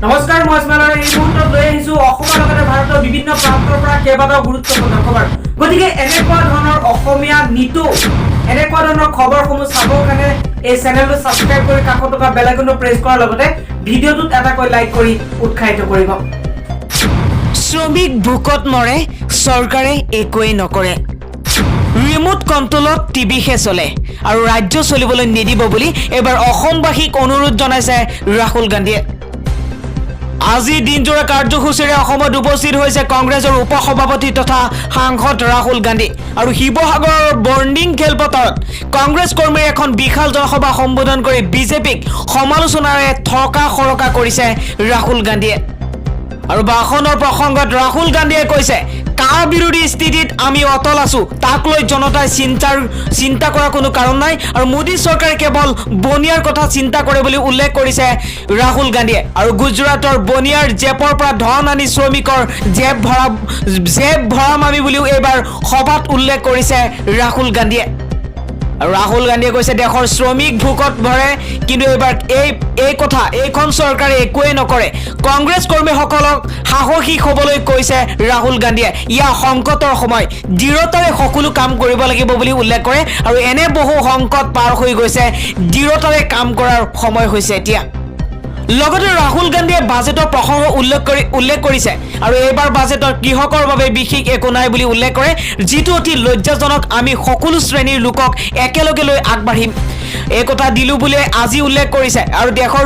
নমস্কাৰ মই স্মাইলৰ এই মুহূৰ্তত লৈ আহিছো অসমৰ লগতে ভাৰতৰ বিভিন্ন প্ৰান্তৰ পৰা কেইবাটাও গুৰুত্বপূৰ্ণ খবৰ। গতিকে এনেকুৱা ধৰণৰ অসমীয়া নিতৌ এনেকুৱা ধৰণৰ খবৰসমূহ চাবৰ কাৰণে এই চেনেলটো সাবস্ক্ৰাইব কৰি কাষত থকা বেল আইকনটো প্ৰেছ কৰাৰ লগতে ভিডিঅ'টোত এটাকৈ লাইক কৰি উৎসাহিত কৰিব। শ্ৰমিক ভোকত মৰে, চৰকাৰে একোৱেই নকৰে। ৰিমোট কণ্ট্ৰলত টিভিহে চলে আৰু ৰাজ্য চলিবলৈ নিদিব বুলি এবাৰ অসমবাসীক অনুৰোধ জনাইছে ৰাহুল গান্ধীয়ে। আজি দিনজোৰা কাৰ্যসূচীৰে অসমত উপস্থিত হৈছে কংগ্ৰেছৰ উপ সভাপতি তথা সাংসদ ৰাহুল গান্ধী আৰু শিৱসাগৰৰ বৰ্ণিং খেলপথাৰত কংগ্ৰেছ কৰ্মীৰ এখন বিশাল জনসভা সম্বোধন কৰি বিজেপিক সমালোচনাৰে থকা সৰকা কৰিছে ৰাহুল গান্ধীয়ে। আৰু ভাষণৰ প্ৰসংগত ৰাহুল গান্ধীয়ে কৈছে, কা বিৰোধী স্থিতিত আমি অটল আছো, তাক লৈ জনতাই চিন্তা কৰাৰ কোনো কাৰণ নাই আৰু মোদী চৰকাৰে কেৱল বনিয়াৰ কথা চিন্তা কৰে বুলি উল্লেখ কৰিছে ৰাহুল গান্ধীয়ে। আৰু গুজৰাটৰ বনিয়াৰ জেপৰ পৰা ধন আনি শ্ৰমিকৰ জেপ ভৰাম আমি বুলিও এইবাৰ সভাত উল্লেখ কৰিছে ৰাহুল গান্ধীয়ে। আৰু ৰাহুল গান্ধীয়ে কৈছে দেশৰ শ্ৰমিক ভোকত ভৰে, কিন্তু এইবাৰ এইখন চৰকাৰে একোৱেই নকৰে। কংগ্ৰেছ কৰ্মীসকলক সাহসী হ'বলৈ কৈছে ৰাহুল গান্ধীয়ে। ইয়া সংকটৰ সময়, দৃঢ়তাৰে সকলো কাম কৰিব লাগিব বুলি উল্লেখ কৰে আৰু এনে বহু সংকট পাৰ হৈ গৈছে, দৃঢ়তাৰে কাম কৰাৰ সময় হৈছে এতিয়া। লগতে ৰাহুল গান্ধীয়ে বাজেটৰ প্ৰসংগ উল্লেখ কৰিছে আৰু এইবাৰ বাজেটত কৃষকৰ বাবে বিশেষ একো নাই বুলি উল্লেখ কৰে, যিটো অতি লজ্জাজনক। আমি সকলো শ্ৰেণীৰ লোকক একেলগে লৈ আগবাঢ়িম, এই কথা দিলো বুলি আজি উল্লেখ কৰিছে আৰু দেশৰ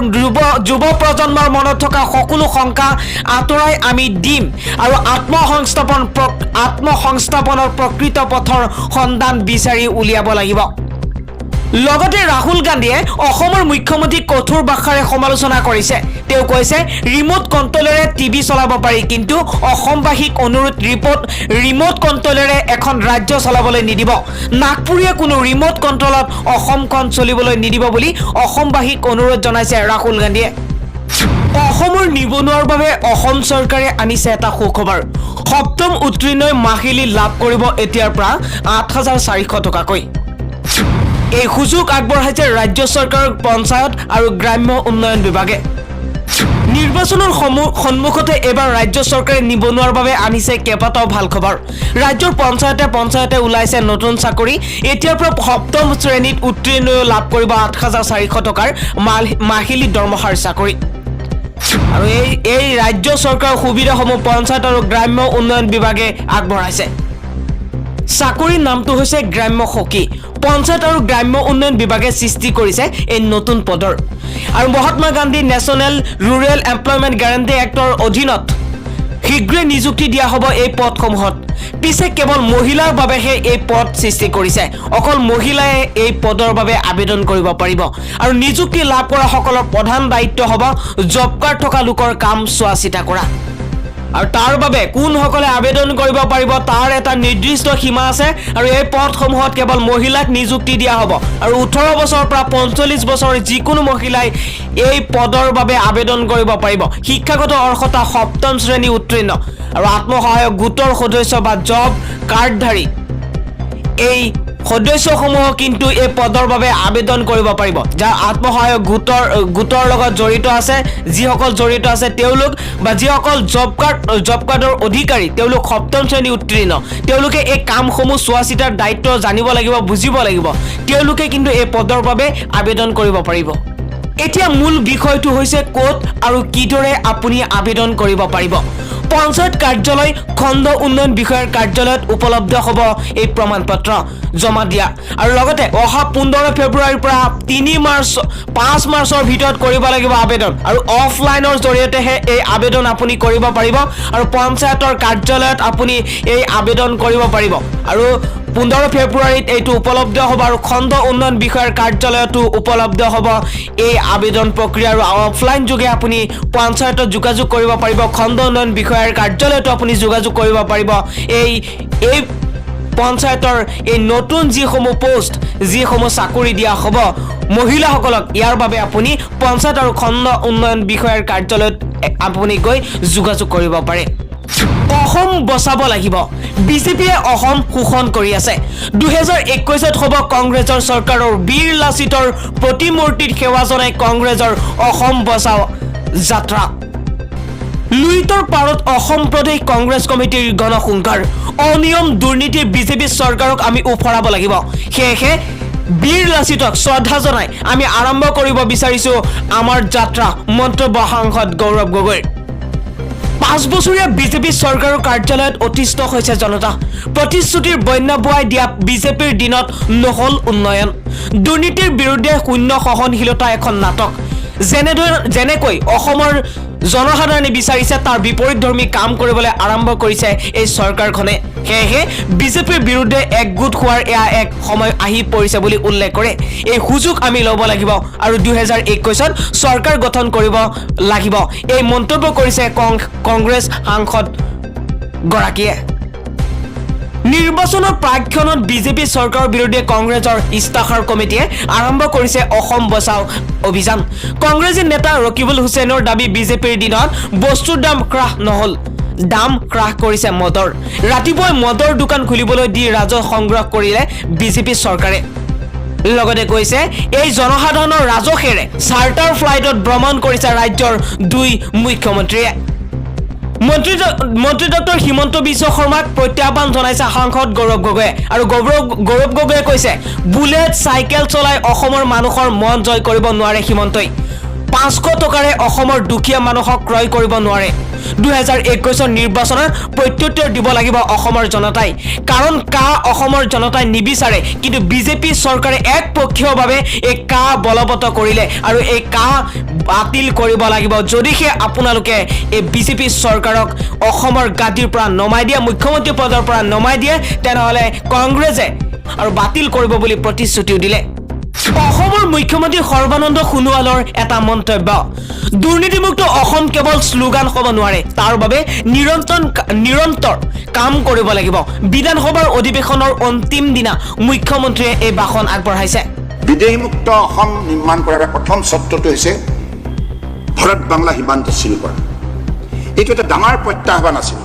যুৱ প্ৰজন্মৰ মনত থকা সকলো শংকা আঁতৰাই আমি দিম আৰু আত্মসংস্থাপনৰ প্ৰকৃত পথৰ সন্ধান বিচাৰি উলিয়াব লাগিব। লগতে ৰাহুল গান্ধীয়ে অসমৰ মুখ্যমন্ত্ৰীক কঠোৰ ভাষাৰে সমালোচনা কৰিছে। তেওঁ কৈছে, ৰিমোট কণ্ট্ৰলেৰে টিভি চলাব পাৰি, কিন্তু অসমবাসীক অনুৰোধ ৰিমোট কণ্ট্ৰলেৰে এখন ৰাজ্য চলাবলৈ নিদিব। নাগপুৰীয়ে কোনো ৰিমোট কণ্ট্ৰলত অসমখন চলিবলৈ নিদিব বুলি অসমবাসীক অনুৰোধ জনাইছে ৰাহুল গান্ধীয়ে। অসমৰ নিবনুৱাৰ বাবে অসম চৰকাৰে আনিছে এটা সুখবৰ। সপ্তম উত্তীৰ্ণই মাহিলী লাভ কৰিব এতিয়াৰ পৰা 8,400 টকাকৈ। এই সুযোগ আগবঢ়াইছে ৰাজ্য চৰকাৰৰ পঞ্চায়ত আৰু গ্ৰাম্য উন্নয়ন বিভাগে। নিৰ্বাচনৰ সন্মুখতে এইবাৰ ৰাজ্য চৰকাৰে নিবনুৱাৰ বাবে আনিছে কেইবাটাও ভাল খবৰ। ৰাজ্যৰ পঞ্চায়তে ওলাইছে নতুন চাকৰি। এতিয়াৰ পৰা সপ্তম শ্ৰেণীত উত্তীৰ্ণও লাভ কৰিব 8,400 টকাৰ মাহিলী দৰমহাৰ চাকৰি। আৰু এই ৰাজ্য চৰকাৰৰ সুবিধাসমূহ পঞ্চায়ত আৰু গ্ৰাম্য উন্নয়ন বিভাগে আগবঢ়াইছে। চাকৰিৰ নামটো হৈছে গ্ৰাম্য সখী। পঞ্চায়ত আৰু গ্ৰাম্য উন্নয়ন বিভাগে সৃষ্টি কৰিছে এই নতুন পদৰ। আৰু Mahatma Gandhi national rural employment guarantee actor অধীনত শীঘ্ৰে নিযুক্তি দিয়া হ'ব এই পদসমূহত। পিছে কেৱল মহিলাৰ বাবেহে এই পদ সৃষ্টি কৰিছে। অকল মহিলাই এই পদৰ বাবে আবেদন কৰিব পাৰিব আৰু নিযুক্তি লাভ কৰা সকলৰ প্ৰধান দায়িত্ব হ'ব জব কাৰ্ড থকা লোকৰ কাম চোৱা চিতা কৰা। আৰু তাৰ বাবে কোনসকলে আবেদন কৰিব পাৰিব তাৰ এটা নিৰ্দিষ্ট সীমা আছে আৰু এই পদসমূহত কেৱল মহিলাক নিযুক্তি দিয়া হ'ব। আৰু 18 বছৰৰ পৰা 45 বছৰৰ যিকোনো মহিলাই এই পদৰ বাবে আবেদন কৰিব পাৰিব। শিক্ষাগত অৰ্হতা সপ্তম শ্ৰেণী উত্তীৰ্ণ আৰু আত্মসহায়ক গোটৰ সদস্য বা জব কাৰ্ডধাৰী এই সদস্যসমূহ কিন্তু এই পদৰ বাবে আবেদন কৰিব পাৰিব, যাৰ আত্মসহায়ক গোটৰ লগত জড়িত আছে। যিসকল জড়িত আছে তেওঁলোক বা যিসকল জব কাৰ্ডৰ অধিকাৰী তেওঁলোক সপ্তম শ্ৰেণী উত্তীৰ্ণ, তেওঁলোকে এই কামসমূহ চোৱা চিতাৰ দায়িত্ব জানিব লাগিব, বুজিব লাগিব। তেওঁলোকে কিন্তু এই পদৰ বাবে আবেদন কৰিব পাৰিব। এতিয়া মূল বিষয়টো হৈছে ক'ত আৰু কিদৰে আপুনি আবেদন কৰিব পাৰিব। পঞ্চায়ত কাৰ্যালয়, খণ্ড উন্নয়ন বিষয়াৰ কাৰ্যালয়ত উপলব্ধ হ'ব এই প্ৰমাণ পত্ৰ জমা দিয়া। আৰু লগতে অহা 15 ফেব্ৰুৱাৰীৰ পৰা 5 মাৰ্চৰ ভিতৰত কৰিব লাগিব আবেদন। আৰু অফলাইনৰ জৰিয়তেহে এই আবেদন আপুনি কৰিব পাৰিব আৰু পঞ্চায়তৰ কাৰ্যালয়ত আপুনি এই আবেদন কৰিব পাৰিব। আৰু 15 ফেব্ৰুৱাৰীত এইটো উপলব্ধ হ'ব আৰু খণ্ড উন্নয়ন বিষয়াৰ কাৰ্যালয়তো উপলব্ধ হ'ব এই আবেদন প্ৰক্ৰিয়া। আৰু অফলাইন যোগে আপুনি পঞ্চায়তত যোগাযোগ কৰিব পাৰিব, খণ্ড উন্নয়ন বিষয়াৰ কাৰ্যালয়তো আপুনি যোগাযোগ কৰিব পাৰিব। এই পঞ্চায়তৰ এই নতুন যিসমূহ চাকৰি দিয়া হ'ব মহিলাসকলক, ইয়াৰ বাবে আপুনি পঞ্চায়ত আৰু খণ্ড উন্নয়ন বিষয়াৰ কাৰ্যালয়ত আপুনি গৈ যোগাযোগ কৰিব পাৰে। অসম বচাব লাগিব, বিজেপিয়ে অসম শোষণ কৰি আছে। 2021 হ'ব কংগ্ৰেছৰ চৰকাৰৰ বীৰ লাচিতৰ প্ৰতিমূৰ্তিত সেৱা জনাই কংগ্ৰেছৰ অসম বচাও যাত্ৰা। লুইতৰ পাৰত অসম প্ৰদেশ কংগ্ৰেছ কমিটিৰ গণসংকাৰ অনিয়ম দুৰ্নীতিৰ বিজেপি চৰকাৰক আমি উফৰাব লাগিব সেয়েহে বীৰ লাচিতক শ্ৰদ্ধা জনাই আমি আৰম্ভ কৰিব বিচাৰিছো আমাৰ যাত্ৰা মন্তব্য সাংসদ গৌৰৱ গগৈৰ 5 বছৰীয়া বিজেপি চৰকাৰৰ কাৰ্যালয়ত অতিষ্ঠ হৈছে জনতা প্ৰতিশ্ৰুতিৰ বন্যা বুৱাই দিয়া বিজেপিৰ দিনত নহল উন্নয়ন দুৰ্নীতিৰ বিৰুদ্ধে শূন্য সহনশীলতা এখন নাটক যেনেকৈ অসমৰ জনসাধাৰণে বিচাৰিছে তাৰ বিপৰীতধৰ্মী কাম কৰিবলৈ আৰম্ভ কৰিছে এই চৰকাৰখনে সেয়েহে বিজেপিৰ বিৰুদ্ধে একগোট হোৱাৰ এয়া এক সময় আহি পৰিছে বুলি উল্লেখ কৰে এই সুযোগ আমি ল'ব লাগিব আৰু 2021ত চৰকাৰ গঠন কৰিব লাগিব এই মন্তব্য কৰিছে কংগ্ৰেছ সাংসদ গৰাকীয়ে নিৰ্বাচনৰ প্ৰাক্ষণত বিজেপি চৰকাৰৰ বিৰুদ্ধে কংগ্ৰেছৰ ইস্তাহাৰ কমিটিয়ে আৰম্ভ কৰিছে অসম বচাও অভিযান কংগ্ৰেছী নেতা ৰকিবুল হুছেইনৰ দাবী বিজেপিৰ দিনত বস্তুৰ দাম হ্ৰাস নহল দাম হ্ৰাস কৰিছে মদৰ ৰাতিপুৱাই মদৰ দোকান খুলিবলৈ দি ৰাজহ সংগ্ৰহ কৰিলে বিজেপি চৰকাৰে লগতে কৈছে এই জনসাধাৰণৰ ৰাজহেৰে চাৰ্টাৰ ফ্লাইটত ভ্ৰমণ কৰিছে ৰাজ্যৰ 2 মুখ্যমন্ত্ৰীয়ে মন্ত্ৰী ডক্টৰ হিমন্ত বিশ্ব শৰ্মাক প্ৰত্যাহ্বান জনাইছে সাংসদ গৌৰৱ গগৈয়ে আৰু গৌৰৱ গগৈয়ে কৈছে বুলেট চাইকেল চলাই অসমৰ মানুহৰ মন জয় কৰিব নোৱাৰে হিমন্তই 500 টকাৰে অসমৰ দুখীয়া মানুহক ক্ৰয় কৰিব নোৱাৰে 2021 নিৰ্বাচনৰ প্ৰত্যুত্তৰ দিব লাগিব অসমৰ জনতাই কাৰণ অসমৰ জনতাই নিবিচাৰে কিন্তু বিজেপি চৰকাৰে একপক্ষীয়ভাৱে এই বলবৎ কৰিলে আৰু এই বাতিল কৰিব লাগিব যদিহে আপোনালোকে এই বিজেপি চৰকাৰক অসমৰ গাদীৰ পৰা নমাই দিয়ে মুখ্যমন্ত্ৰী পদৰ পৰা নমাই দিয়ে তেনেহলে কংগ্ৰেছে আৰু বাতিল কৰিব বুলি প্ৰতিশ্ৰুতি দিলে অসমৰ মুখ্যমন্ত্ৰী সৰ্বানন্দ সোণোৱালৰ এটা মন্তব্য দুৰ্নীতিমুক্ত অসম কেৱল শ্লোগান হ'ব নোৱাৰে তাৰ বাবে নিৰন্তৰ কাম কৰিব লাগিব বিধানসভাৰ অধিৱেশনৰ অন্তিম দিনা মুখ্যমন্ত্ৰীয়ে এই ভাষণ আগবঢ়াইছে বিদেহীমুক্ত অসম নিৰ্মাণ কৰাৰ প্ৰথম চৰ্তটো হৈছে ভাৰত বাংলা সীমান্ত চিল কৰা এইটো এটা ডাঙৰ প্ৰত্যাহ্বান আছিল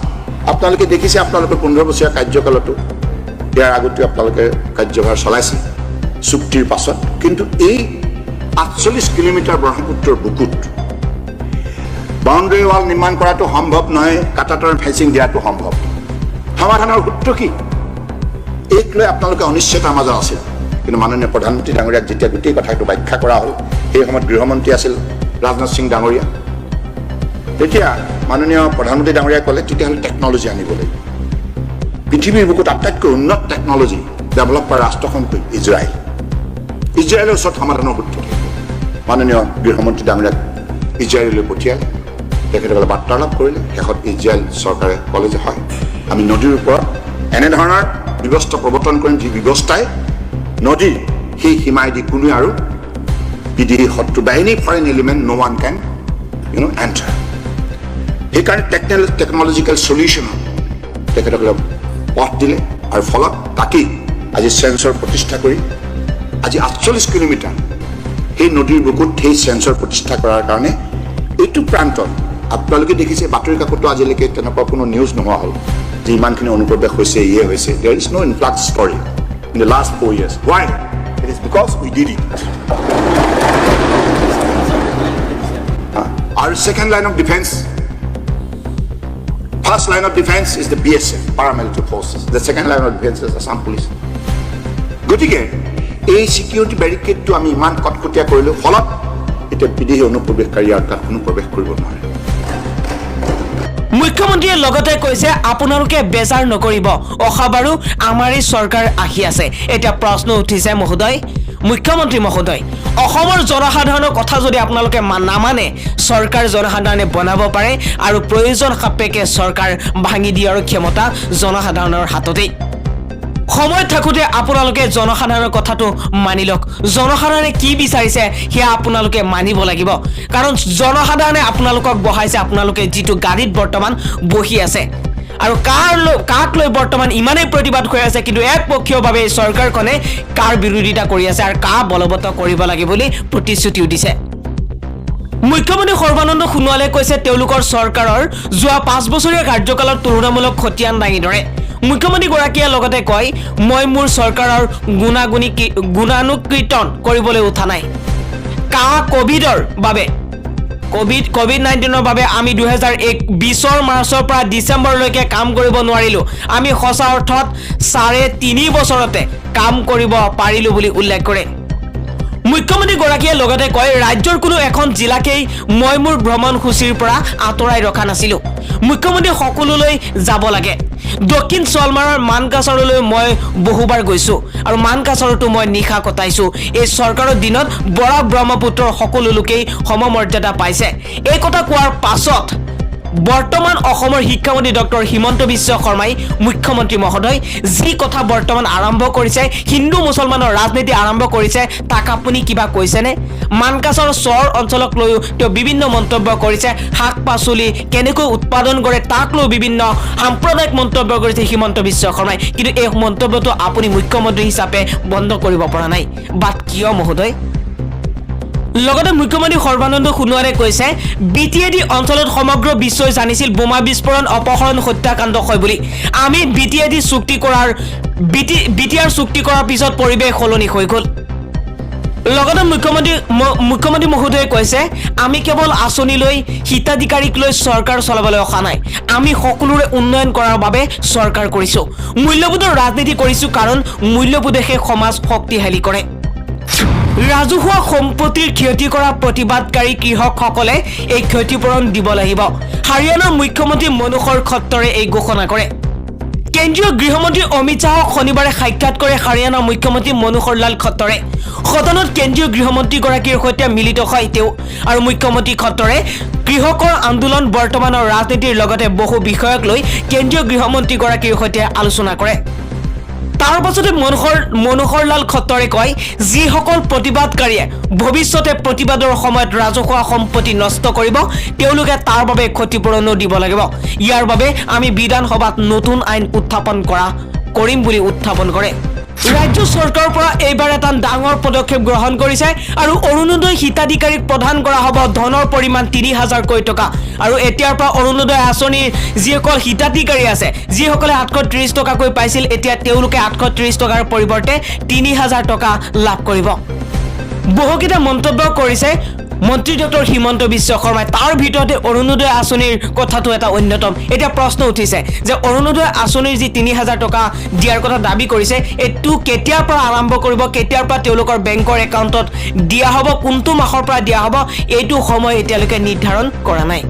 আপোনালোকে দেখিছে আপোনালোকৰ 15 বছৰীয়া কাৰ্যকালতো ইয়াৰ আগতে আপোনালোকে কাৰ্যভাৰ চলাইছে চুক্তিৰ পাছত কিন্তু এই 48 কিলোমিটাৰ ব্ৰহ্মপুত্ৰৰ বুকুত বাউণ্ডাৰী ৱাল নিৰ্মাণ কৰাটো সম্ভৱ নহয় কাটাতাৰ ফেন্সিং দিয়াটো সম্ভৱ সমাধানৰ সূত্ৰ কি এক লৈ আপোনালোকে অনিশ্চয়তাৰ মাজত আছিল কিন্তু মাননীয় প্ৰধানমন্ত্ৰী ডাঙৰীয়াক যেতিয়া গোটেই কথাটো ব্যাখ্যা কৰা হ'ল সেই সময়ত গৃহমন্ত্ৰী আছিল ৰাজনাথ সিং ডাঙৰীয়া তেতিয়া মাননীয় প্ৰধানমন্ত্ৰী ডাঙৰীয়াই ক'লে তেতিয়াহ'লে টেকন'লজি আনিব লাগিব পৃথিৱীৰ বুকুত আটাইতকৈ উন্নত টেকন'লজি ডেভেলপ কৰা ৰাষ্ট্ৰখনকৈ ইজৰাইলৰ ওচৰত সমাধানৰ সূত্ৰ মাননীয় গৃহমন্ত্ৰী ডাঙৰীয়াক ইজৰাইললৈ পঠিয়ালে তেখেতসকলে বাৰ্তালাপ কৰিলে শেষত ইজৰাইল চৰকাৰে ক'লে যে হয় আমি নদীৰ ওপৰত এনেধৰণৰ ব্যৱস্থা প্ৰৱৰ্তন কৰিম যি ব্যৱস্থাই নদীৰ সেই সীমাইদি কোনো আৰু বিদেশী শত্ৰু বা এনি ফৰেইন এলিমেণ্ট ন' ওৱান কেন এণ্টাৰ সেইকাৰণে টেকন'লজিকেল চলিউশ্যন তেখেতসকলে পথ দিলে আৰু ফলত তাকেই আজি চেঞ্চৰ প্ৰতিষ্ঠা কৰি আজি 48 কিলোমিটাৰ সেই নদীৰ বুকুত সেই চেঞ্চৰ প্ৰতিষ্ঠা কৰাৰ কাৰণে এইটো প্ৰান্তত আপোনালোকে দেখিছে বাতৰি কাকতো আজিলৈকে তেনেকুৱা কোনো নিউজ নোহোৱা হ'ল যে ইমানখিনি অনুপ্ৰৱেশ হৈছে হৈছে there is no' influx story in the last 4 years why it is because we did it our second line of defense first line of defense is the BSF paramilitary forces the second line of defense is Assam police গতিকে এই security ব্যাৰিকেডটো আমি ইমান কটকটীয়া কৰিলো ফলত এটা বিদেশী অনুপ্ৰৱেশকাৰী আৰু তাত কোনো প্ৰৱেশ কৰিব নোৱাৰে মুখ্যমন্ত্ৰীয়ে লগতে কৈছে আপোনালোকে বেজাৰ নকৰিব অহাবাৰো আমাৰেই চৰকাৰ আহি আছে এটা প্ৰশ্ন উঠিছে মহোদয় মুখ্যমন্ত্ৰী মহোদয় অসমৰ জনসাধাৰণৰ কথা যদি আপোনালোকে নামানে চৰকাৰ জনসাধাৰণে বনাব পাৰে আৰু প্ৰয়োজন সাপেক্ষে চৰকাৰ ভাঙি দিয়াৰ ক্ষমতা জনসাধাৰণৰ হাততেই সময় থাকোতে আপোনালোকে জনসাধাৰণৰ কথাটো মানি লওক জনসাধাৰণে কি বিচাৰিছে সেয়া আপোনালোকে মানিব লাগিব কাৰণ জনসাধাৰণে আপোনালোকক বহাইছে আপোনালোকে যিটো গাড়ীত বৰ্তমান বহি আছে আৰু কাক লৈ বৰ্তমান ইমানেই প্ৰতিবাদ হৈ আছে কিন্তু একপক্ষীয়ভাৱে চৰকাৰখনে কাৰ বিৰোধিতা কৰি আছে আৰু বলবৎ কৰিব লাগে বুলি প্ৰতিশ্ৰুতি দিছে মুখ্যমন্ত্ৰী সৰ্বানন্দ সোণোৱালে কৈছে তেওঁলোকৰ চৰকাৰৰ যোৱা 5 বছৰীয়া কাৰ্যকালত তুলনামূলক খতিয়ান দাঙি ধৰে মুখ্যমন্ত্ৰী গৰাকীয়ে লগতে কয় মই মোৰ চৰকাৰৰ গুণানুকীৰ্তন কৰিবলৈ উঠা নাই কোভিডৰ বাবে কোভিড-19ৰ বাবে আমি 2020 মাৰ্চৰ পৰা ডিচেম্বৰলৈকে কাম কৰিব নোৱাৰিলোঁ। আমি সঁচা অৰ্থত 3.5 বছৰতে কাম কৰিব পাৰিলোঁ বুলি উল্লেখ কৰে। মুখ্যমন্ত্ৰীগৰাকীয়ে লগতে কয়, ৰাজ্যৰ কোনো এখন জিলাকেই মই মোৰ ভ্ৰমণসূচীৰ পৰা আঁতৰাই ৰখা নাছিলোঁ। মুখ্যমন্ত্ৰী সকলোলৈ যাব লাগে। দক্ষিণ ছলমাৰৰ মানকাছাৰলৈ মই বহুবাৰ গৈছোঁ আৰু মানকাছাৰতো মই নিশা কটাইছোঁ। এই চৰকাৰৰ দিনত বৰাক ব্ৰহ্মপুত্ৰৰ সকলো লোকেই সমমৰ্যাদা পাইছে। এই কথা কোৱাৰ পাছত বৰ্তমান অসমৰ শিক্ষামন্ত্ৰী ডক্টৰ হিমন্ত বিশ্ব শৰ্মাই মুখ্যমন্ত্ৰী মহোদয় যি কথা বৰ্তমান আৰম্ভ কৰিছে, হিন্দু মুছলমানৰ ৰাজনীতি আৰম্ভ কৰিছে, তাক আপুনি কিবা কৈছেনে? মানকাছাৰ চৰ অঞ্চলক লৈও তেওঁ বিভিন্ন মন্তব্য কৰিছে। শাক পাচলি কেনেকৈ উৎপাদন কৰে তাক লৈ বিভিন্ন সাম্প্ৰদায়িক মন্তব্য কৰিছে হিমন্ত বিশ্ব শৰ্মাই। কিন্তু এই মন্তব্যটো আপুনি মুখ্যমন্ত্ৰী হিচাপে বন্ধ কৰিব পৰা নাই। বাট কিয় মহোদয়? লগতে মুখ্যমন্ত্ৰী সৰ্বানন্দ সোণোৱালে কৈছে, BTAD অঞ্চলত সমগ্ৰ বিশ্বই জানিছিল বোমা বিস্ফোৰণ, অপহৰণ, হত্যাকাণ্ড হয় বুলি। আমি BTAD চুক্তি কৰাৰ পিছত পৰিৱেশ সলনি হৈ গ'ল। লগতে মুখ্যমন্ত্ৰী মহোদয়ে কৈছে, আমি কেৱল আঁচনি লৈ হিতাধিকাৰীক লৈ চৰকাৰ চলাবলৈ অহা নাই। আমি সকলোৰে উন্নয়ন কৰাৰ বাবে চৰকাৰ কৰিছোঁ। মূল্যবোধৰ ৰাজনীতি কৰিছোঁ, কাৰণ মূল্যবোধে সমাজ শক্তিশালী কৰে। ৰাজহুৱা সম্পত্তিৰ ক্ষতি কৰা প্ৰতিবাদকাৰী কৃষকসকলে এই ক্ষতিপূৰণ দিব লাগিব। হাৰিয়ানাৰ মুখ্যমন্ত্ৰী মনোহৰ খট্টৰে এই ঘোষণা কৰে। কেন্দ্ৰীয় গৃহমন্ত্ৰী অমিত শ্বাহক শনিবাৰে সাক্ষাৎ কৰে হাৰিয়ানাৰ মুখ্যমন্ত্ৰী মনোহৰ লাল খট্টৰে। সদনত কেন্দ্ৰীয় গৃহমন্ত্ৰীগৰাকীৰ সৈতে মিলিত হয় তেওঁ আৰু মুখ্যমন্ত্ৰী খট্টৰে কৃষকৰ আন্দোলন, বৰ্তমানৰ ৰাজনীতিৰ লগতে বহু বিষয়ক লৈ কেন্দ্ৰীয় গৃহমন্ত্ৰীগৰাকীৰ সৈতে আলোচনা কৰে। তাৰ পাছতে মনোহৰ লাল খট্টৰে কয়, যিসকল প্ৰতিবাদকাৰীয়ে ভৱিষ্যতে প্ৰতিবাদৰ সময়ত ৰাজহুৱা সম্পত্তি নষ্ট কৰিব, তেওঁলোকে তাৰ বাবে ক্ষতিপূৰণো দিব লাগিব। ইয়াৰ বাবে আমি বিধানসভাত নতুন আইন উত্থাপন কৰিম বুলি উত্থাপন কৰে। ৰাজ্য চৰকাৰৰ পৰা এইবাৰ এটা ডাঙৰ পদক্ষেপ গ্ৰহণ কৰিছে আৰু অৰুণোদয় হিতাধিকাৰীক প্ৰদান কৰা হ'ব ধনৰ পৰিমাণ 30,000 টকা। আৰু এতিয়াৰ পৰা অৰুণোদয় আঁচনিৰ যিসকল হিতাধিকাৰী আছে, যিসকলে 830 টকাকৈ পাইছিল, এতিয়া তেওঁলোকে 830 টকাৰ পৰিৱৰ্তে 30,000 টকা লাভ কৰিব। বহুকেইটা মন্তব্য কৰিছে মন্ত্ৰী ডক্টৰ হিমন্ত বিশ্ব শৰ্মাই। তাৰ ভিতৰতে অৰুণোদয় আঁচনিৰ কথাটো এটা অন্যতম। এতিয়া প্ৰশ্ন উঠিছে যে অৰুণোদয় আঁচনিৰ যি 30,000 টকা দিয়াৰ কথা দাবী কৰিছে, এইটো কেতিয়াৰ পৰা আৰম্ভ কৰিব, কেতিয়াৰ পৰা তেওঁলোকৰ বেংকৰ একাউণ্টত দিয়া হ'ব, কোনটো মাহৰ পৰা দিয়া হ'ব, এইটো সময় এতিয়ালৈকে নিৰ্ধাৰণ কৰা নাই।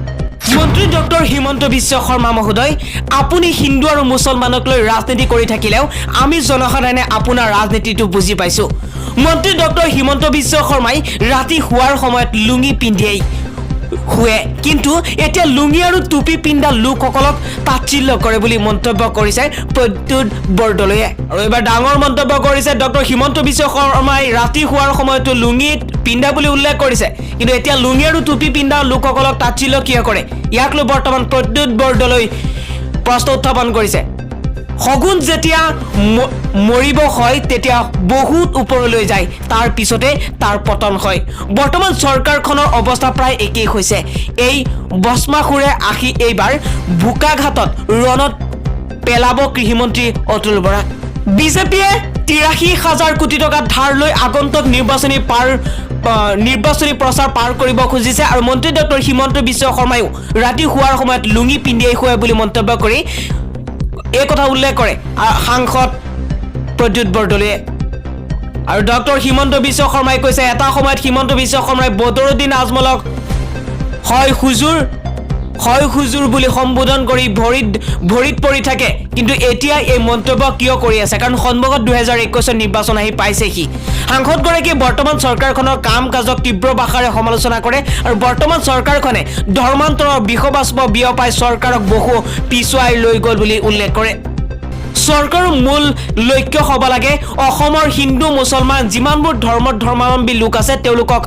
মন্ত্ৰী ডক্টৰ হিমন্ত বিশ্ব শৰ্মা মহোদয়, আপুনি হিন্দু আৰু মুছলমানক লৈ ৰাজনীতি কৰি থাকিলেও আমি জনসাধাৰণে আপোনাৰ ৰাজনীতিটো বুজি পাইছোঁ। মন্ত্ৰী ডক্টৰ হিমন্ত বিশ্ব শৰ্মাই ৰাতি শোৱাৰ সময়ত লুঙি পিন্ধিয়েই শুৱে, কিন্তু এতিয়া লুঙি আৰু টুপি পিন্ধা লোকসকলক তাচ্ছিল্য কৰে বুলি মন্তব্য কৰিছে প্ৰদ্যুৎ বৰদলৈয়ে। আৰু এইবাৰ ডাঙৰ মন্তব্য কৰিছে ডক্টৰ হিমন্ত বিশ্ব শৰ্মাই। ৰাতি শোৱাৰ সময়তো লুঙি পিন্ধা বুলি উল্লেখ কৰিছে, কিন্তু এতিয়া লুঙি আৰু টুপি পিন্ধা লোকসকলক তাচ্ছিল্য কিয় কৰে? ইয়াক লৈ বৰ্তমান প্ৰদ্যুৎ বৰদলৈ প্ৰশ্ন উত্থাপন কৰিছে। শগুন যেতিয়া মৰিব হয় তেতিয়া বহুত ওপৰলৈ যায়, তাৰ পিছতে তাৰ পতন হয়। বৰ্তমান চৰকাৰখনৰ অৱস্থা প্ৰায় একেই হৈছে। এই বচমাখুৰে আহি এইবাৰ বোকাঘাটত ৰণত পেলাব কৃষিমন্ত্ৰী অতুল বৰাক। বিজেপিয়ে 83,000 কোটি টকা ধাৰ লৈ আগন্তুক নিৰ্বাচনী প্ৰচাৰ পাৰ কৰিব খুজিছে আৰু মন্ত্ৰী ডক্টৰ হিমন্ত বিশ্ব শৰ্মায়ো ৰাতি শোৱাৰ সময়ত লুঙি পিন্ধিয়েই শুৱে বুলি মন্তব্য কৰি এই কথা উল্লেখ কৰে সাংসদ প্ৰদ্যুৎ বৰদলৈয়ে। আৰু ডক্টৰ হিমন্ত বিশ্ব শৰ্মাই কৈছে, এটা সময়ত হিমন্ত বিশ্ব শৰ্মাই বদৰুদ্দিন আজমলক হয় হুজুৰ বুলি সম্বোধন কৰি ভৰিত পৰি থাকে, কিন্তু এতিয়া এই মন্তব্য কিয় কৰি আছে? কাৰণ সন্মুখত 2021 নিৰ্বাচন আহি পাইছেহি। সাংসদগৰাকীয়ে বৰ্তমান চৰকাৰখনৰ কাম কাজক তীব্ৰ ভাষাৰে সমালোচনা কৰে আৰু বৰ্তমান চৰকাৰখনে ধৰ্মান্তৰৰ বিষবাষ্প বিয়পাই চৰকাৰক বহু পিছুৱাই লৈ গ'ল বুলি উল্লেখ কৰে। চৰকাৰৰ মূল লক্ষ্য হ'ব লাগে অসমৰ হিন্দু মুছলমান যিমানবোৰ ধৰ্মাৱলম্বী লোক আছে তেওঁলোকক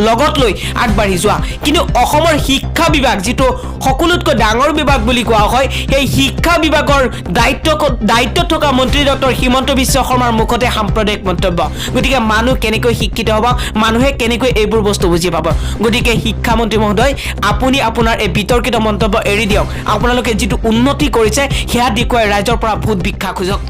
লগত লৈ আগবাঢ়ি যোৱা। কিন্তু অসমৰ শিক্ষা বিভাগ, যিটো সকলোতকৈ ডাঙৰ বিভাগ বুলি কোৱা হয়, সেই শিক্ষা বিভাগৰ দায়িত্বত থকা মন্ত্ৰী ডক্টৰ হিমন্ত বিশ্ব শৰ্মাৰ মুখতে সাম্প্ৰদায়িক মন্তব্য। গতিকে মানুহ কেনেকৈ শিক্ষিত হ'ব, মানুহে কেনেকৈ এইবোৰ বস্তু বুজি পাব? গতিকে শিক্ষামন্ত্ৰী মহোদয়, আপুনি আপোনাৰ এই বিতৰ্কিত মন্তব্য এৰি দিয়ক। আপোনালোকে যিটো উন্নতি কৰিছে সেয়া দেখুৱাই ৰাইজৰ পৰা ভোট ভিক্ষা খোজক।